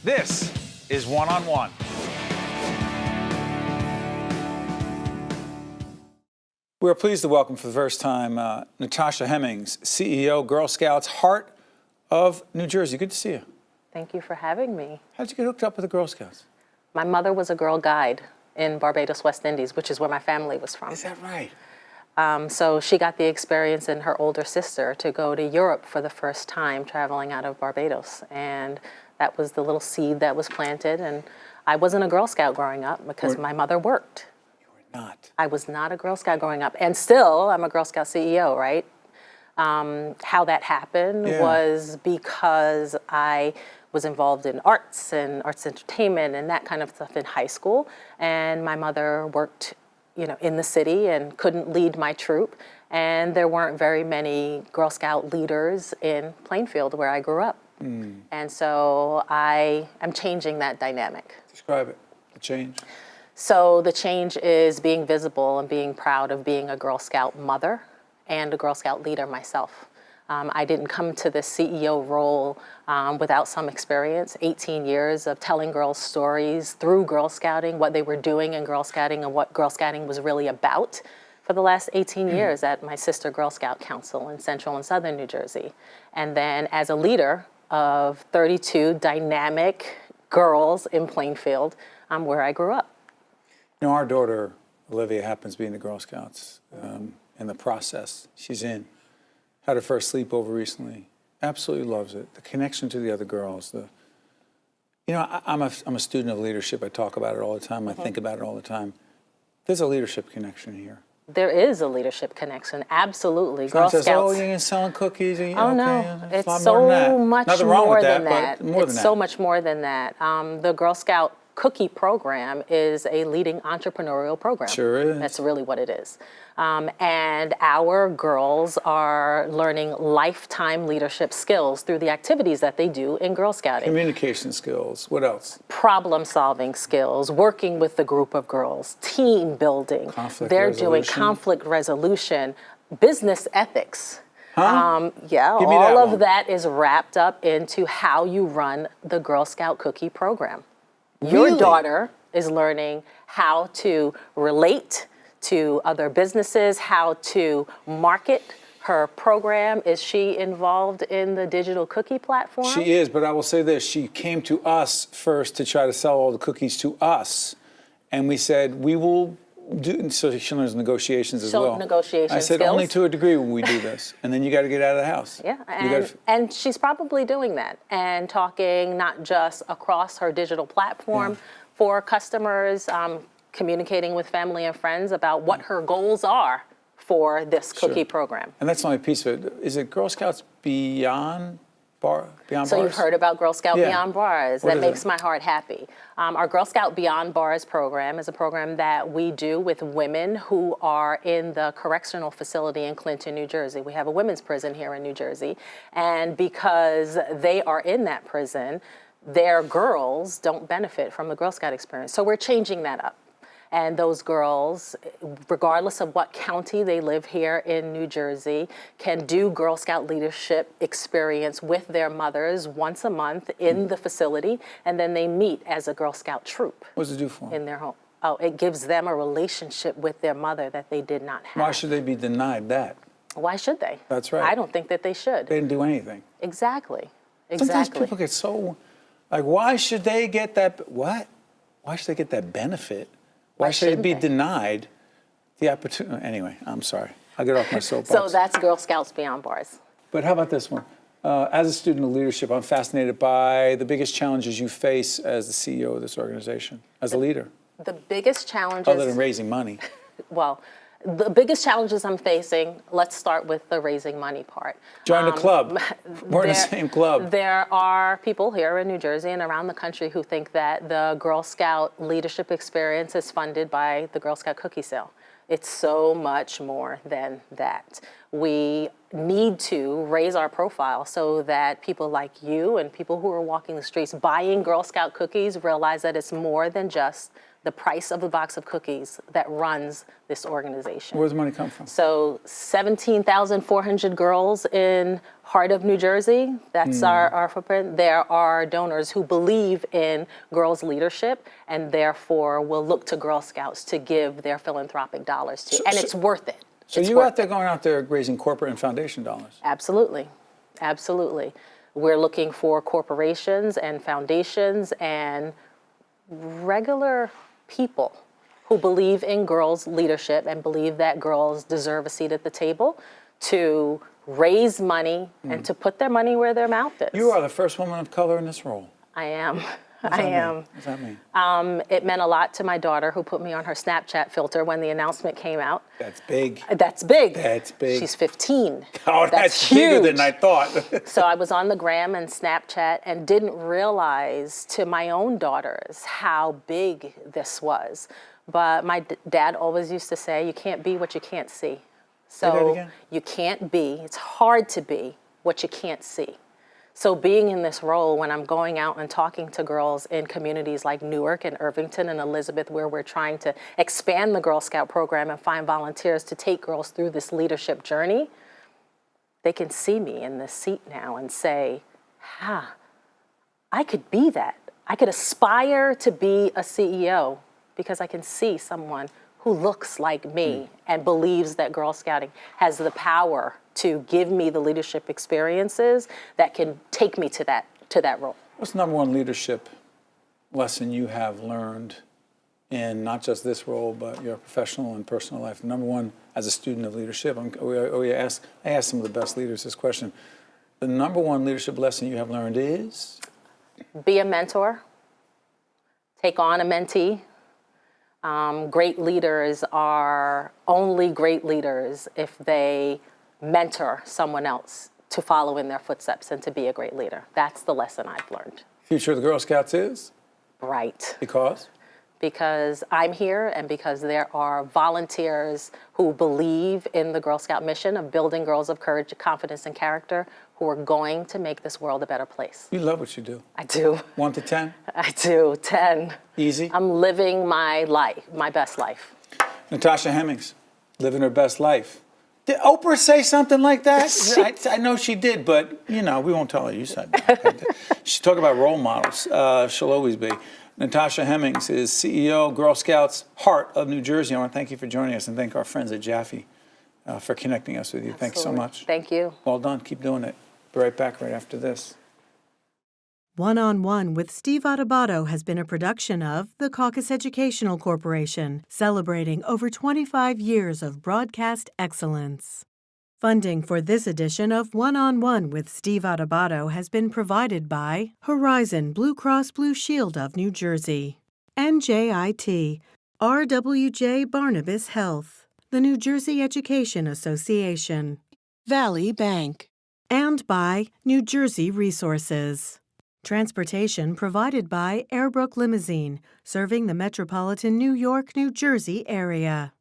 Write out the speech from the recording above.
This is One on One. We're pleased to welcome for the first time Natasha Hemmings, CEO, Girl Scouts, Heart of New Jersey. Good to see you. Thank you for having me. How'd you get hooked up with the Girl Scouts? My mother was a Girl Guide in Barbados, West Indies, which is where my family was from. Is that right? So she got the experience in her older sister to go to Europe for the first time, traveling out of Barbados. And that was the little seed that was planted. And I wasn't a Girl Scout growing up because my mother worked. Not. I was not a Girl Scout growing up. And still, I'm a Girl Scout CEO, right? How that happened was because I was involved in arts and arts entertainment and that kind of stuff in high school. And my mother worked, in the city and couldn't lead my troop. And there weren't very many Girl Scout leaders in Plainfield where I grew up. And so I am changing that dynamic. Describe it, the change. So the change is being visible and being proud of being a Girl Scout mother and a Girl Scout leader myself. I didn't come to the CEO role without some experience, 18 years of telling girls stories through Girl Scouting, what they were doing in Girl Scouting and what Girl Scouting was really about for the last 18 years at my sister Girl Scout Council in Central and Southern New Jersey. And then as a leader of 32 dynamic girls in Plainfield, where I grew up. Our daughter, Olivia, happens to be in the Girl Scouts in the process. She's in. Had her first sleepover recently. Absolutely loves it. The connection to the other girls. I'm a student of leadership. I talk about it all the time. I think about it all the time. There's a leadership connection here. There is a leadership connection, absolutely. Girl Scouts. Scouts. Oh, you're selling cookies. No, it's so much more than that. It's so much more than that. The Girl Scout Cookie program is a leading entrepreneurial program. Sure is. That's really what it is. And our girls are learning lifetime leadership skills through the activities that they do in Girl Scouting. Communication skills. What else? Problem-solving skills, working with a group of girls, team building. They're doing conflict resolution, business ethics. All of that is wrapped up into how you run the Girl Scout Cookie program. Your daughter is learning how to relate to other businesses, how to market her program. Is she involved in the digital cookie platform? She is, but I will say this. She came to us first to try to sell all the cookies to us. And we said, we will do, so she learns negotiations as well. Negotiation I said, skills. only to a degree when we do this. And then you got to get out of the house. Yeah, and she's probably doing that and talking not just across her digital platform for customers, communicating with family and friends about what her goals are for this cookie program. And that's only a piece of it. Is it Girl Scouts Beyond Bars? So you've heard about Girl Scout Beyond Bars. That makes my heart happy. Our Girl Scout Beyond Bars program is a program that we do with women who are in the correctional facility in Clinton, New Jersey. We have a women's prison here in New Jersey. And because they are in that prison, their girls don't benefit from the Girl Scout experience. So we're changing that up. And those girls, regardless of what county they live here in New Jersey, can do Girl Scout leadership experience with their mothers once a month in the facility, and then they meet as a Girl Scout troop. What does it do for them? In their home. Oh, it gives them a relationship with their mother that they did not have. Why should they be denied that? Why should they? That's right. I don't think that they should. They didn't do anything. Exactly. Sometimes people get so, why should they get that, what? Why should they get that benefit? Why should they be denied the opportunity? Anyway, I'm sorry. I'll get off my soapbox. So that's Girl Scouts Beyond Bars. But how about this one? As a student of leadership, I'm fascinated by the biggest challenges you face as the CEO of this organization, as a leader. The biggest challenges... Other than raising money. Well, the biggest challenges I'm facing, let's start with the raising money part. Join the club. We're in the same club. There are people here in New Jersey and around the country who think that the Girl Scout leadership experience is funded by the Girl Scout cookie sale. It's so much more than that. We need to raise our profile so that people like you and people who are walking the streets buying Girl Scout cookies realize that it's more than just the price of a box of cookies that runs this organization. Where does the money come from? So 17,400 girls in heart of New Jersey, that's our footprint. There are donors who believe in girls' leadership and therefore will look to Girl Scouts to give their philanthropic dollars to. And it's worth it. So It's you worth out there going out there raising corporate and foundation dollars? Absolutely. Absolutely. We're looking for corporations and foundations and regular people who believe in girls' leadership and believe that girls deserve a seat at the table to raise money and to put their money where their mouth is. You are the first woman of color in this role. I am. What does I that am. mean? What does that mean? It meant a lot to my daughter who put me on her Snapchat filter when the announcement came out. That's big. That's big. That's big. She's 15. Oh, that's bigger huge. than I thought. So I was on the gram and Snapchat and didn't realize to my own daughters how big this was. But my dad always used to say, you can't be what you can't see. Say that So again? you can't be, it's hard to be what you can't see. So being in this role when I'm going out and talking to girls in communities like Newark and Irvington and Elizabeth, where we're trying to expand the Girl Scout program and find volunteers to take girls through this leadership journey, they can see me in this seat now and say, I could be that. I could aspire to be a CEO because I can see someone who looks like me and believes that Girl Scouting has the power to give me the leadership experiences that can take me to that role. What's the number one leadership lesson you have learned in not just this role, but your professional and personal life? Number one, as a student of leadership, I ask some of the best leaders this question. The number one leadership lesson you have learned is? Be a mentor. Take on a mentee. Great leaders are only great leaders if they mentor someone else to follow in their footsteps and to be a great leader. That's the lesson I've learned. Future of the Girl Scouts is? Bright. Because? Because I'm here and because there are volunteers who believe in the Girl Scout mission of building girls of courage, confidence, and character who are going to make this world a better place. You love what you do. I do. 1 to 10? I do. 10. Easy? I'm living my life, my best life. Natasha Hemmings, living her best life. Did Oprah say something like that? I know she did, but, we won't tell her you said that. She's talking about role models. She'll always be. Natasha Hemmings is CEO, Girl Scouts, Heart of New Jersey. I want to thank you for joining us and thank our friends at Jaffe for connecting us with you. Thanks so much. Thank you. Well done. Keep doing it. Be right back right after this. One-on-One with Steve Adubato has been a production of the Caucus Educational Corporation, celebrating over 25 years of broadcast excellence. Funding for this edition of One-on-One with Steve Adubato has been provided by Horizon Blue Cross Blue Shield of New Jersey, NJIT, RWJ Barnabas Health, the New Jersey Education Association, Valley Bank, and by New Jersey Resources. Transportation provided by Airbrook Limousine, serving the metropolitan New York, New Jersey area.